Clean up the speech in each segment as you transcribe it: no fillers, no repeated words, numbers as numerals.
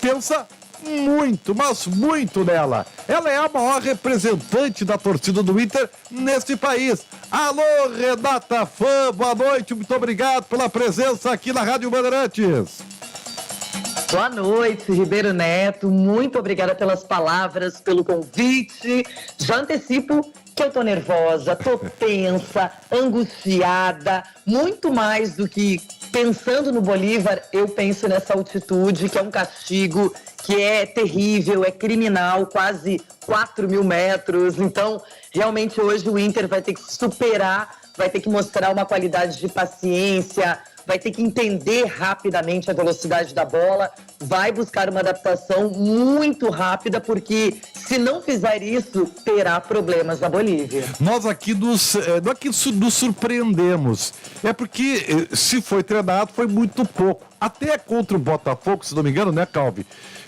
pensa muito, mas muito nela. Ela é a maior representante da torcida do Inter neste país. Alô, Renata Fã, boa noite, muito obrigado pela presença aqui na Rádio Bandeirantes. Boa noite, Ribeiro Neto, muito obrigada pelas palavras, pelo convite. Já antecipo que eu tô nervosa, tô tensa, angustiada, muito mais do que pensando no Bolívar, eu penso nessa altitude, que é um castigo, que é terrível, é criminal, quase 4.000 metros. Então, realmente hoje o Inter vai ter que superar, vai ter que mostrar uma qualidade de paciência, vai ter que entender rapidamente a velocidade da bola, vai buscar uma adaptação muito rápida, porque se não fizer isso, terá problemas na Bolívia. Nós aqui não é que nos surpreendemos, é porque se foi treinado foi muito pouco. Até contra o Botafogo, se não me engano, né, Calvi?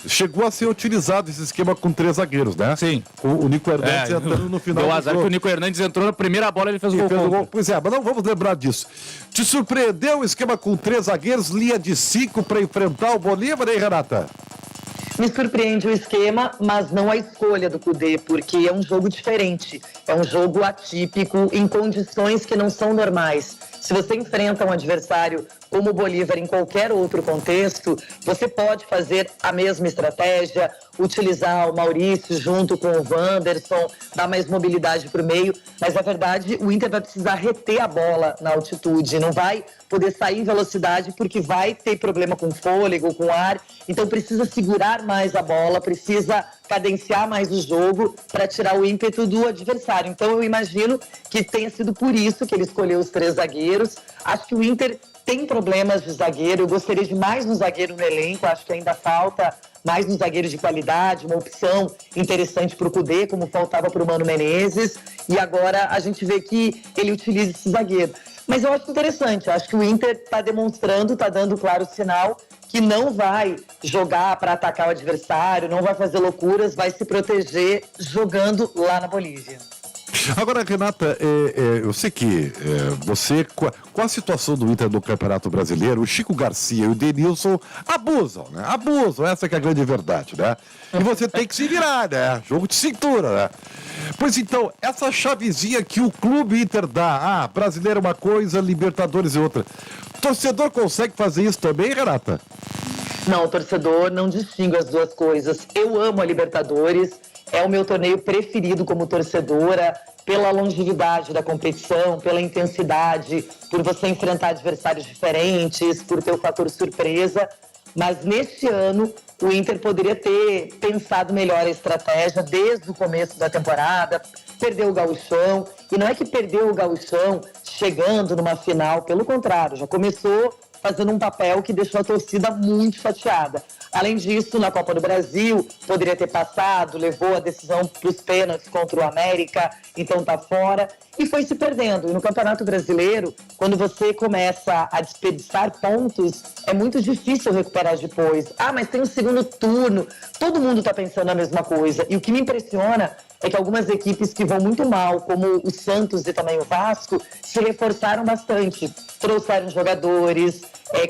Chegou a ser utilizado esse esquema com 3 zagueiros, né? Sim. O Nico Hernandes entrando no final. Deu azar que o Nico Hernandes entrou na primeira bola, ele fez o gol. Pois é, mas não vamos lembrar disso. Te surpreendeu o esquema com 3 zagueiros, linha de 5 para enfrentar o Bolívar, hein, Renata? Me surpreende o esquema, mas não a escolha do Kudê, porque é um jogo diferente. É um jogo atípico, em condições que não são normais. Se você enfrenta um adversário como o Bolívar em qualquer outro contexto, você pode fazer a mesma estratégia, utilizar o Maurício junto com o Wanderson, dar mais mobilidade para o meio, mas na verdade o Inter vai precisar reter a bola na altitude, não vai poder sair em velocidade porque vai ter problema com fôlego, com ar, então precisa segurar mais a bola, precisa cadenciar mais o jogo para tirar o ímpeto do adversário. Então eu imagino que tenha sido por isso que ele escolheu os 3 zagueiros. Acho que o Inter tem problemas de zagueiro, eu gostaria de mais um zagueiro no elenco, acho que ainda falta mais um zagueiro de qualidade, uma opção interessante para o Kudê, como faltava para o Mano Menezes, e agora a gente vê que ele utiliza esse zagueiro. Mas eu acho interessante, acho que o Inter está demonstrando, está dando claro sinal que não vai jogar para atacar o adversário, não vai fazer loucuras, vai se proteger jogando lá na Bolívia. Agora, Renata, eu sei que você, com a situação do Inter no Campeonato Brasileiro, o Chico Garcia e o Denilson abusam, né? Abusam, essa que é a grande verdade, né? E você tem que se virar, né? Jogo de cintura, né? Pois então, essa chavezinha que o Clube Inter dá, brasileiro é uma coisa, Libertadores é outra. O torcedor consegue fazer isso também, Renata? Não, o torcedor não distingue as duas coisas. Eu amo a Libertadores, é o meu torneio preferido como torcedora, pela longevidade da competição, pela intensidade, por você enfrentar adversários diferentes, por ter o fator surpresa. Mas neste ano, o Inter poderia ter pensado melhor a estratégia desde o começo da temporada, perdeu o Gauchão, e não é que perdeu o Gauchão chegando numa final, pelo contrário, já começou fazendo um papel que deixou a torcida muito chateada. Além disso, na Copa do Brasil, poderia ter passado, levou a decisão para os pênaltis contra o América, então está fora, e foi se perdendo. E no Campeonato Brasileiro, quando você começa a desperdiçar pontos, é muito difícil recuperar depois. Mas tem um segundo turno, todo mundo está pensando a mesma coisa. E o que me impressiona é que algumas equipes que vão muito mal, como o Santos e também o Vasco, se reforçaram bastante, trouxeram jogadores,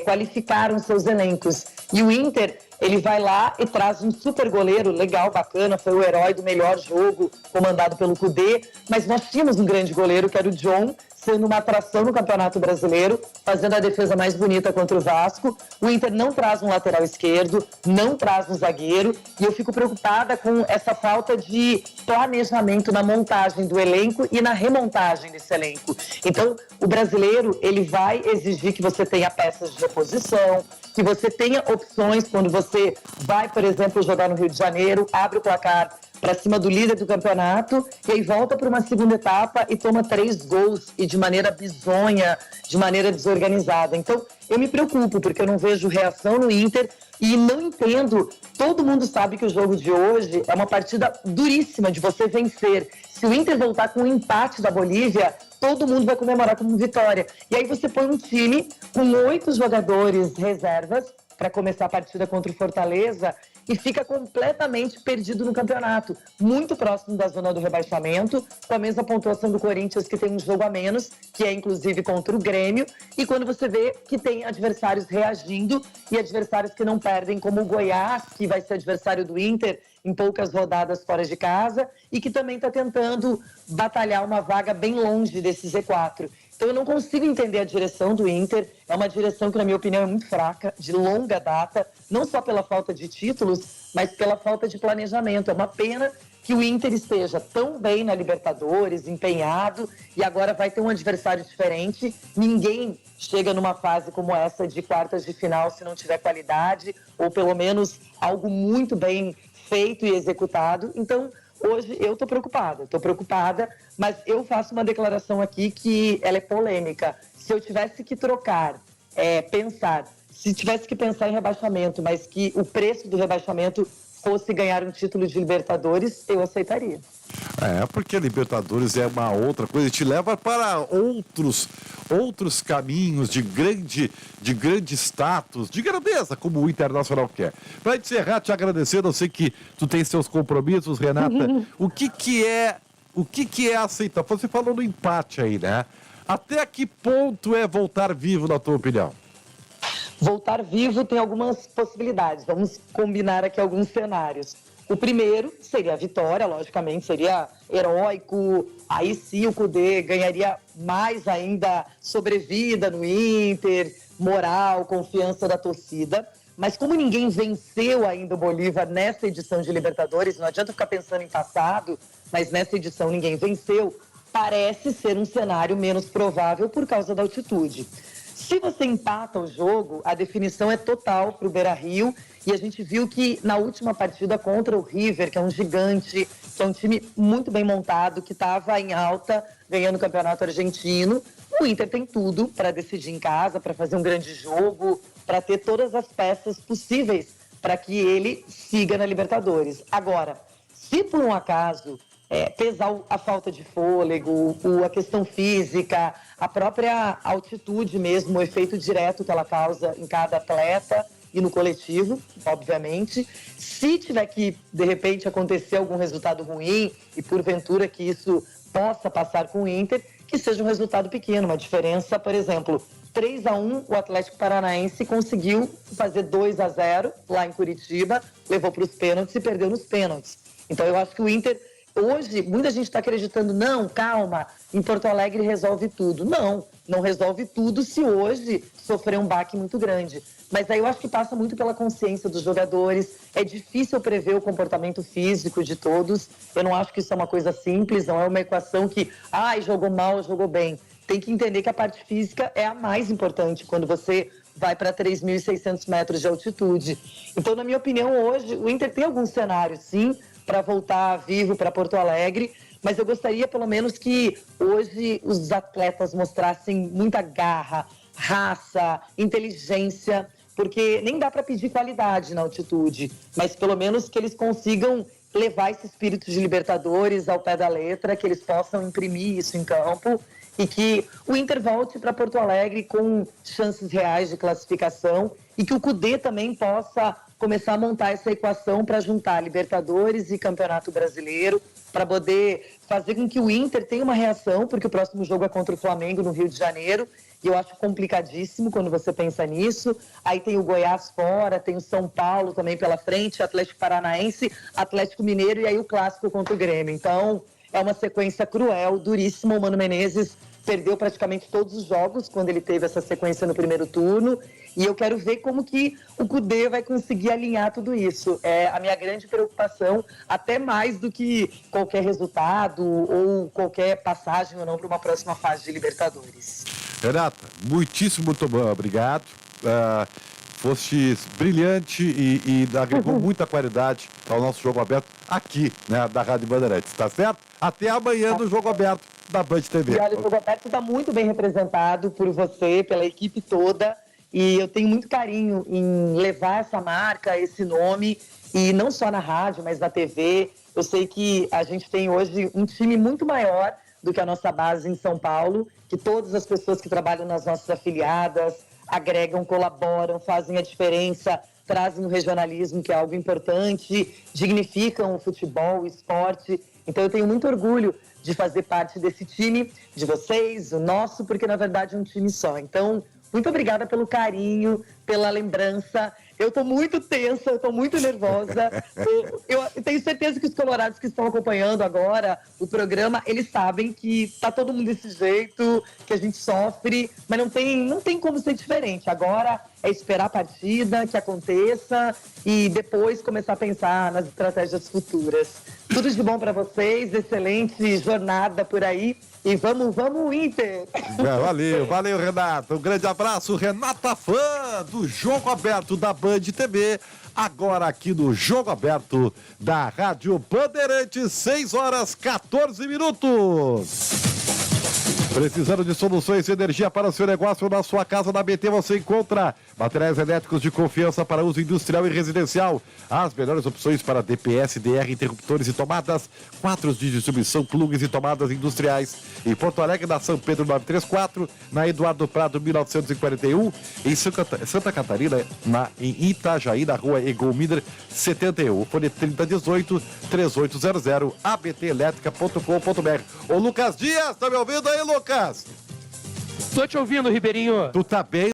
qualificaram seus elencos. E o Inter, ele vai lá e traz um super goleiro, legal, bacana, foi o herói do melhor jogo, comandado pelo Kudê, mas nós tínhamos um grande goleiro, que era o John, sendo uma atração no Campeonato Brasileiro, fazendo a defesa mais bonita contra o Vasco. O Inter não traz um lateral esquerdo, não traz um zagueiro, e eu fico preocupada com essa falta de planejamento na montagem do elenco e na remontagem desse elenco. Então, o brasileiro, ele vai exigir que você tenha peças de reposição, que você tenha opções quando você vai, por exemplo, jogar no Rio de Janeiro, abre o placar para cima do líder do campeonato, e aí volta para uma segunda etapa e toma 3 gols, e de maneira bizonha, de maneira desorganizada. Então, eu me preocupo, porque eu não vejo reação no Inter e não entendo. Todo mundo sabe que o jogo de hoje é uma partida duríssima de você vencer. Se o Inter voltar com um empate da Bolívia, todo mundo vai comemorar como vitória. E aí você põe um time com 8 jogadores reservas, para começar a partida contra o Fortaleza e fica completamente perdido no campeonato, muito próximo da zona do rebaixamento, com a mesma pontuação do Corinthians, que tem um jogo a menos, que é inclusive contra o Grêmio, e quando você vê que tem adversários reagindo e adversários que não perdem, como o Goiás, que vai ser adversário do Inter em poucas rodadas fora de casa, e que também está tentando batalhar uma vaga bem longe desse Z4. Então eu não consigo entender a direção do Inter, é uma direção que na minha opinião é muito fraca, de longa data, não só pela falta de títulos, mas pela falta de planejamento. É uma pena que o Inter esteja tão bem na Libertadores, empenhado, e agora vai ter um adversário diferente. Ninguém chega numa fase como essa de quartas de final se não tiver qualidade, ou pelo menos algo muito bem feito e executado. Então, hoje eu estou preocupada, mas eu faço uma declaração aqui que ela é polêmica. Se eu tivesse que se tivesse que pensar em rebaixamento, mas que o preço do rebaixamento fosse ganhar um título de Libertadores, eu aceitaria. Porque a Libertadores é uma outra coisa, te leva para outros caminhos de grande status, de grandeza, como o Internacional quer. Para encerrar, te agradecendo, eu sei que tu tem seus compromissos, Renata. O que é aceitar? Você falou no empate aí, né? Até que ponto é voltar vivo, na tua opinião? Voltar vivo tem algumas possibilidades. Vamos combinar aqui alguns cenários. O primeiro seria a vitória, logicamente, seria heróico. Aí sim o Kudê ganharia mais ainda sobrevida no Inter, moral, confiança da torcida. Mas como ninguém venceu ainda o Bolívar nessa edição de Libertadores, não adianta ficar pensando em passado, mas nessa edição ninguém venceu, parece ser um cenário menos provável por causa da altitude. Se você empata o jogo, a definição é total para o Beira-Rio, e a gente viu que na última partida contra o River, que é um gigante, que é um time muito bem montado, que estava em alta, ganhando o campeonato argentino, o Inter tem tudo para decidir em casa, para fazer um grande jogo, para ter todas as peças possíveis para que ele siga na Libertadores. Agora, se por um acaso pesar a falta de fôlego, a questão física, a própria altitude mesmo, o efeito direto que ela causa em cada atleta e no coletivo, obviamente. Se tiver que, de repente, acontecer algum resultado ruim e, porventura, que isso possa passar com o Inter, que seja um resultado pequeno, uma diferença, por exemplo, 3-1, o Atlético Paranaense conseguiu fazer 2-0 lá em Curitiba, levou para os pênaltis e perdeu nos pênaltis. Então, eu acho que o Inter... Hoje, muita gente está acreditando, não, calma, em Porto Alegre resolve tudo. Não resolve tudo se hoje sofrer um baque muito grande. Mas aí eu acho que passa muito pela consciência dos jogadores. É difícil prever o comportamento físico de todos. Eu não acho que isso é uma coisa simples, não é uma equação que, jogou mal, jogou bem. Tem que entender que a parte física é a mais importante quando você vai para 3.600 metros de altitude. Então, na minha opinião, hoje, o Inter tem alguns cenários, sim, para voltar vivo para Porto Alegre, mas eu gostaria pelo menos que hoje os atletas mostrassem muita garra, raça, inteligência, porque nem dá para pedir qualidade na altitude, mas pelo menos que eles consigam levar esse espírito de Libertadores ao pé da letra, que eles possam imprimir isso em campo e que o Inter volte para Porto Alegre com chances reais de classificação e que o Kudê também possa começar a montar essa equação para juntar Libertadores e Campeonato Brasileiro, para poder fazer com que o Inter tenha uma reação, porque o próximo jogo é contra o Flamengo no Rio de Janeiro, e eu acho complicadíssimo quando você pensa nisso. Aí tem o Goiás fora, tem o São Paulo também pela frente, Atlético Paranaense, Atlético Mineiro e aí o clássico contra o Grêmio. Então, é uma sequência cruel, duríssima. O Mano Menezes perdeu praticamente todos os jogos quando ele teve essa sequência no primeiro turno. E eu quero ver como que o Kudê vai conseguir alinhar tudo isso. É a minha grande preocupação, até mais do que qualquer resultado ou qualquer passagem ou não para uma próxima fase de Libertadores. Renata, muitíssimo muito obrigado. Foste brilhante e agregou muita qualidade ao nosso Jogo Aberto aqui, né, da Rádio Bandeirantes, tá certo? Até amanhã no Jogo Aberto da Band TV. E olha, o Jogo Aberto está muito bem representado por você, pela equipe toda, e eu tenho muito carinho em levar essa marca, esse nome, e não só na rádio, mas na TV. Eu sei que a gente tem hoje um time muito maior do que a nossa base em São Paulo, que todas as pessoas que trabalham nas nossas afiliadas, agregam, colaboram, fazem a diferença, trazem o regionalismo, que é algo importante, dignificam o futebol, o esporte. Então eu tenho muito orgulho de fazer parte desse time, de vocês, o nosso, porque na verdade é um time só. Então, muito obrigada pelo carinho, pela lembrança. Eu estou muito tensa, eu estou muito nervosa. Eu tenho certeza que os colorados que estão acompanhando agora o programa, eles sabem que tá todo mundo desse jeito, que a gente sofre, mas não tem como ser diferente. Agora é esperar a partida, que aconteça e depois começar a pensar nas estratégias futuras. Tudo de bom para vocês, excelente jornada por aí. E vamos, Inter! Valeu, Renata. Um grande abraço, Renata, fã do Jogo Aberto da Band TV. Agora aqui no Jogo Aberto da Rádio Bandeirantes, 6h14. Precisando de soluções de energia para o seu negócio ou na sua casa, na BT você encontra materiais elétricos de confiança para uso industrial e residencial. As melhores opções para DPS, DR, interruptores e tomadas, 4 de distribuição, plugs e tomadas industriais. Em Porto Alegre, na São Pedro 934, na Eduardo Prado 1941, em Santa Catarina, em Itajaí, na rua Egolminer 71. O fone 3018-3800, abtelétrica.com.br. Ô Lucas Dias, tá me ouvindo aí, Lucas? Tô te ouvindo, Ribeirinho. Tu tá bem?